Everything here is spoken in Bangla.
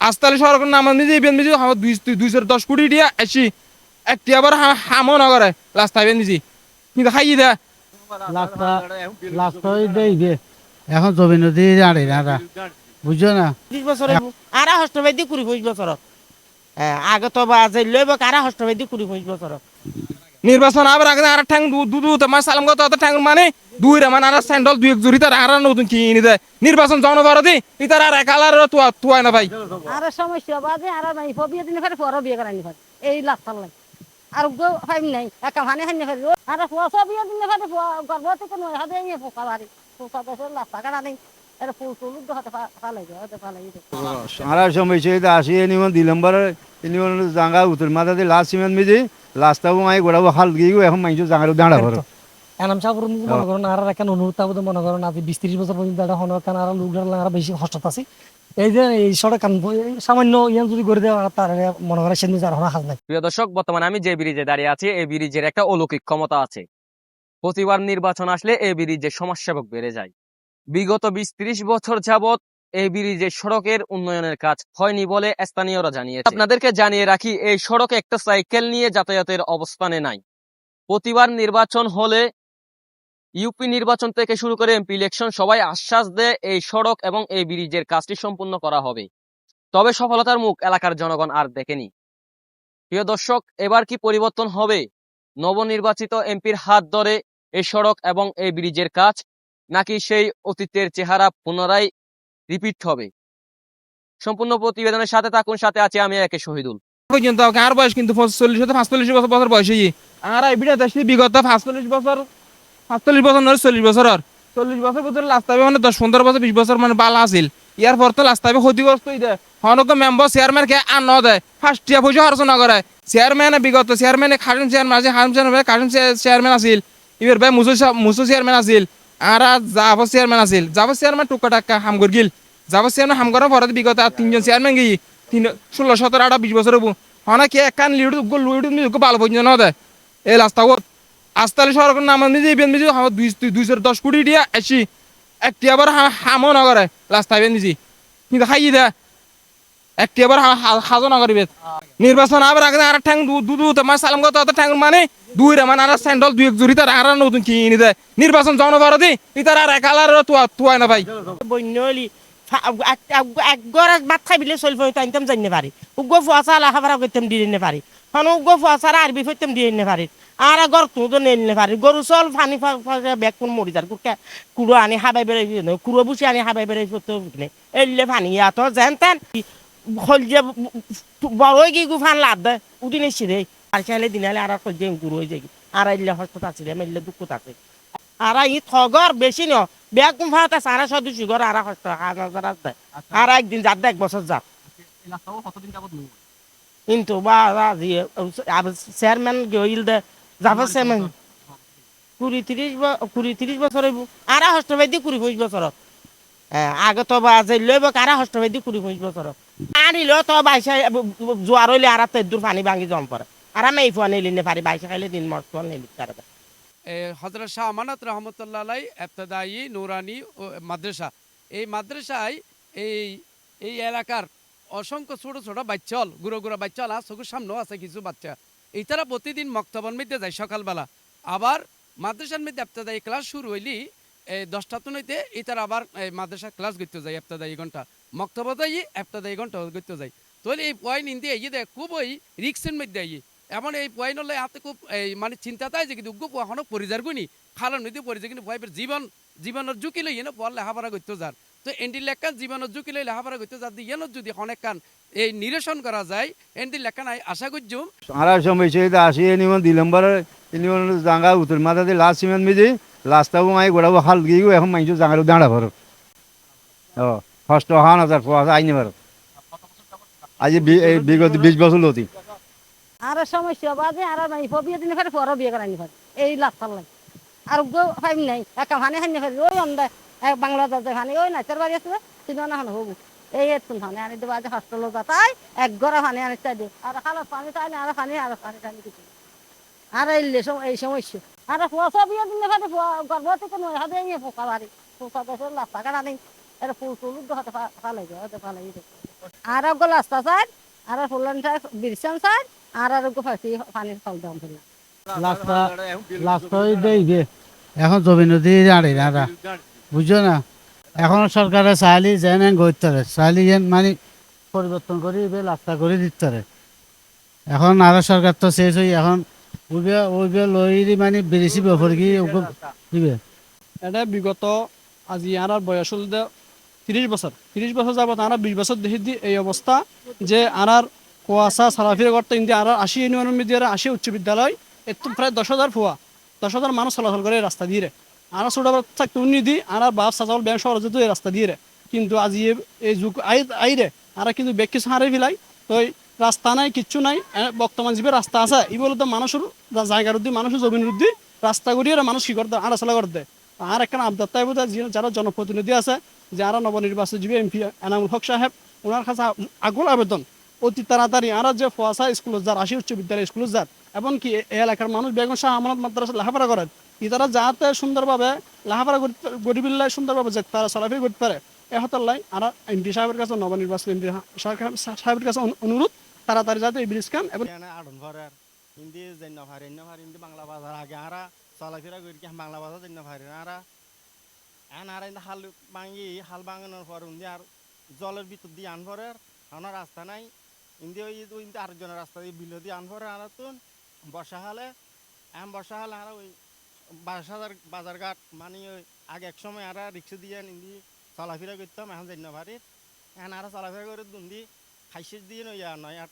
আস্তালি সরকার নাম নিজে ইবেন নিজে 210 কোটি দিয়া আসি একটি আবার হামও না করে লাস্ট আইবেন নিজে কিন্তু খাইয়ে দেয় লাস্ট দেই দে এখন জমি নদী জানে না বুঝছো না 20 বছর আরা হস্তবাদী 20 বছর আগে তো বাজে লইব কারা হস্তবাদী 20 বছর নির্বাচন আবার আগে আর ঠ্যাং দুদু তোমার সালাম কত ঠ্যাং মানে দুই রে মানে আর স্যান্ডল দুই এক জুড়ি তার আর নতুন কিনে দেয় নির্বাচন জনভারতী ইতার আর একালার তুয়ায় না ভাই আর সমস্যা বাজে আর নাই বিয়ে দিনে ফেরে পর বিয়ে করানি ফেরে এই লাস্টার লাই আর গো ফাইম নাই একা ভানে হানি ফেরে আর পোয়া বিয়ে দিনে ফেরে গর্ভবতী কোনো হাতে নিয়ে পোকা বাড়ি পোকা দেশে লাস্টা কাটা নেই এটা ফুল টুল হাতে ফালাই যায় হাতে ফালাই আর সমস্যা আসি নিমন দিলম্বর নিমন জাঙ্গা উত্তর মাথাতে লাস্ট সিমেন্ট মিজি লাস্টাও মাই গোড়াবো হাল গিয়ে এখন মাইছো জাঙ্গারও দাঁড়া করো এনাম সাগর মনে করেন আর এখন অনুরোধ মনে করেন আপনি 20-30 বছর পর্যন্ত এটা হন কারণ আর লোকজন আর বেশি কষ্ট আছে এই যে এই সড়ক সামান্য ইয়ান যদি করে দেওয়া তার মনে করেন সেদিন আর হাজ নাই। প্রিয় দর্শক, বর্তমানে আমি যে ব্রিজে দাঁড়িয়ে আছি এই ব্রিজের একটা অলৌকিক ক্ষমতা আছে। প্রতিবার নির্বাচন আসলে এই ব্রিজের সমাজসেবক বেড়ে যায়। বিগত 20-30 বছর যাবত এই ব্রিজের সড়কের উন্নয়নের কাজ হয়নি বলে স্থানীয়রা জানিয়েছে। আপনাদেরকে জানিয়ে রাখি, এই সড়কে একটা সাইকেল নিয়ে যাতায়াতের অবস্থানে নাই। প্রতিবার নির্বাচন হলে ইউপি নির্বাচন থেকে শুরু করে এমপি ইলেকশন সবাই আশ্বাস দেয় এই সড়ক এবং এই ব্রিজের কাজটি সম্পূর্ণ করা হবে, তবে সফলতার মুখ এলাকার জনগণ আর দেখেনি। প্রিয় দর্শক, এবার কি পরিবর্তন হবে? নবনির্বাচিত এমপির হাত ধরে এই সড়ক এবং এই ব্রিজের কাজ, নাকি সেই অতীতের চেহারা পুনরায় রিপিট হবে? সম্পূর্ণ প্রতিবেদনের সাথে থাকুন, সাথে আছি আমি একে শহীদুল। পর্যন্ত আর বয়স কিন্তু 45 বছর বয়স আর এই বিটা দেশে বিগত 45 বছর 40 বছর আর 40 বছর ভিতরে লাস্ট হবে মানে 10-15 বছর 20 বছর মানে বালা আছিল। ইয়ার পর তো লাস্ট হবে ক্ষতিগ্রস্ত দেয় হনক মেম্বার চেয়ারম্যান কে আর ন দেয় ফার্স্ট টিয়া পয়সা খরচ না করে চেয়ারম্যানে বিগত চেয়ারম্যানে খাসিম চেয়ারম্যান আছে খাসিম চেয়ারম্যান আছিল এবার ভাই মুসু চেয়ারম্যান আছিল আর জাফর চেয়ারম্যান আছিল জাফর চেয়ারম্যান টুকা টাকা হাম করে গিল জাফর চেয়ারম্যান হাম করার পরে বিগত আর 3জন চেয়ারম্যান গিয়ে 16, 17, 18, 20 বছর হবো হনা কে একখান লিড ভালো পর্যন্ত ন দেয় এই লাস্ট আস্তালি সরকার নাম নিজে ইবেন নিজে 210 কোটি দিয়া আসি একটি আবার হামও না করে লাস্ট আইবেন নিজে কিন্তু খাইয়ে দেয় একটি আবার হাজও না করিবে নির্বাচন আবার আগে আর ঠ্যাং দুদু তোমার সালাম কত ঠ্যাং মানে দুই রে মানে আর স্যান্ডল দুই এক জুড়ি তার আর নতুন কিনে দেয় নির্বাচন জনভারতী ইতার আর একালার তুয়ায় না ভাই বন্য হলি একগর ভাত খাই বিলে চলবে হয়তো আনতাম জানতে পারি উগ্র ফুয়াশা আলা খাবার করতাম দিয়ে নিতে পারি কারণ উগ্র ফুয়াশা আরবি হইতাম দিয়ে নিতে পারি আর গর তো নিতে পারি গরু চল ফানি ব্যাগ কোন মরি যার কুড়ো আনি হাবাই বেড়াই কুড়ো বুসি আনি হাবাই বেড়াই করতে এলে ফানি এত যেন তেন হল যে বড় গিয়ে গু ফান লাদ দেয় উঠি নিচ্ছি রে আর চাইলে দিন হলে আর যে গুরু হয়ে যায় আর এলে হস্ত আছে রে মেলে দুঃখ আছে আর ই থগর বেশি ন ব্যাগ কোন ফাটা সারা সদস্য ঘর আর হস্ত আর একদিন যাত 1 বছর যাত কিন্তু বা চেয়ারম্যান গইল দে যাবে চেয়ারম্যান 20-30 বছর হইব আর হস্তবাদী 20-25 বছর আগে তো বাজে লইব কারা হস্তবাদী 20-25 বছর আনিল তো বাইশা জোয়ার হইলে আর দূর পানি ভাঙি জম পড়ে আর আমি এই ফোন নিলে পারি বাইশা খাইলে দিন মত ফোন নিলি তারা হযরত শাহ আমানত রহমতুল্লাহ আলাই ইবতদায়ী নুরানি মাদ্রাসা, এই মাদ্রাসায় এই এলাকার অসংখ্য ছোট ছোট বাচ্চল গুঁড়ো বাচ্চল আর চোখের সামনেও আছে কিছু বাচ্চা, এই তারা প্রতিদিন মক্তবের মধ্যে যায় সকালবেলা। আবার মাদ্রাসার মধ্যে ইবতদায়ী ক্লাস শুরু হইলি 10টা তো নইতে এই তারা আবার মাদ্রাসা ক্লাস করতে যায় ইবতদায়ী ঘন্টা, মক্তবত ইবতদায়ী ঘন্টা করতে যায়। তাহলে এই পয়েন্ট ইন্দিয়ে দেয় খুবই রিক্সের মধ্যে এমন এই পয়েন্ট হলে হাতে খুব মানে চিন্তাটা যে কিন্তু উগ্র এখনো পরিযার গুনি খালার নদী পরিযার কিন্তু পয়ের জীবনের ঝুঁকি লই না পর লেখাপড়া করতে যার তো এন্ডি লেখান জীবনের ঝুঁকি লই লেখাপড়া করতে যার দিয়ে যদি অনেক কান এই নিরসন করা যায় এন্ডি লেখান আশা করছুম আর সমস্যা আসি নিমন দিলম্বর নিমন জাঙ্গা উত্তর মাথাতে লাস্ট সিমেন্ট মিজি লাস্টাও মাই গোড়াবো হাল গিয়ে এখন মাইছো জাঙ্গারও দাঁড়া করো কষ্ট হান হাজার আইনি পারো আজ বিগত 20 বছর লতি আর সমস্যা বাজে আর নাই বিয়ে দিনে ফেরে পর বিয়ে করানি ফেরে এই লাস্টার লাই আর গো ফাইম নাই একা ভানে হানি ফেরে ওই অন্ধা বাংলাদেশ ভানে ওই নাচার বাড়ি আছে চিনো না হবু এই এত ভানে আনি দেবো আজ হস্টেল যাতাই এক গড়া ভানে আনি চাই দে আর খালা পানি টানি আর পানি টানি কিছু আর এই সমস্যা আর পোয়া বিয়ে দিনে ফেরে গর্ভবতী কোনো হাতে নিয়ে পোকা বাড়ি পোকা দেশের লাস্টা কাটা নেই এটা ফুল টুল হাতে ফালাই যায় হাতে ফালাই আর গো রাস্তা চাই আর ফুলন চাই বিরসান চাই আর গো ফাঁসি পানির ফল দাম ফেলা লাস্ট দেইবে এখন জমি নদী জানে না বুঝছো না এখন সরকারে চাইলি যেন গইতারে চাইলি যেন মানে পরিবর্তন করে রাস্তা করে দিতে এখন আর সরকার তো শেষ হই এখন ওইবে ওইবে লই মানে বেশি ব্যাপার কি দিবে এটা বিগত আজি আর বয়স হল 30 বছর যাবত আর 20 বছর দেখি দি এই অবস্থা যে আর কুয়াশা সালাফিরা করতে ইন্দি আর 80 ইউনিয়নের মধ্যে 80 উচ্চ বিদ্যালয় এত প্রায় 10,000 ফুয়া 10,000 মানুষ চলাচল করে এই রাস্তা দিয়ে আর ছোট থাকতে উন্নতি আর বাপ সাজাল ব্যাংক শহর যেত এই রাস্তা দিয়ে কিন্তু আজি এই যুগ আইরে আর কিন্তু বেগ কিছু হারে ফেলাই তো রাস্তা নাই কিচ্ছু নাই বর্তমান যে রাস্তা আছে এই বলে তো মানুষের জায়গার উদ্দি মানুষের জমির উদ্দি রাস্তা করিয়ে মানুষ কি করতে আড়াচলা করতে আর একটা আবদার যারা জনপ্রতিনিধি আছে যারা নবনির্বাচিত জীবী এমপি এনামুল হক সাহেব ওনার কাছে আগুল আবেদন অতি তাড়াতাড়ি আর যে ফোয়াশা স্কুল যার 80 উচ্চ বিদ্যালয় স্কুল যার এমনকি এই এলাকার মানুষ বেগম শাহ আমানত মাদ্রাসা লেখাপড়া করেন তারা যাতে সুন্দরভাবে লেখাপড়া গরিবিল্লায় সুন্দরভাবে যেতে পারে চলাফেরা করতে পারে এহতাল্লাই আর এমপি সাহেবের কাছে নবনির্বাচিত এমপি সাহেবের কাছে অনুরোধ তাড়াতাড়ি যাতে এই ব্রিজ খান এবং আড়ন ভরার হিন্দি জন্য ভারে হিন্দি বাংলা বাজার আগে আরা চলাফেরা করি বাংলা বাজার জন্য ভারে আরা আর হাল ভাঙি হাল ভাঙানোর পর উনি আর জলের ভিতর দিয়ে আন ভরার আমার রাস্তা নাই ইন্দি ওই আরেকজনের রাস্তা দিয়ে বিল দিয়ে আন ভরার আর তো বর্ষাকালে বর্ষাকালে আর ওই বাজারঘাট মানে ওই আগে এক সময় আর রিক্সা দিয়ে ইন্দি চলাফেরা করতাম এখন জন্য ভারে এখন আর চলাফেরা করে দুন্দি খাইসের দিয়ে নয় আর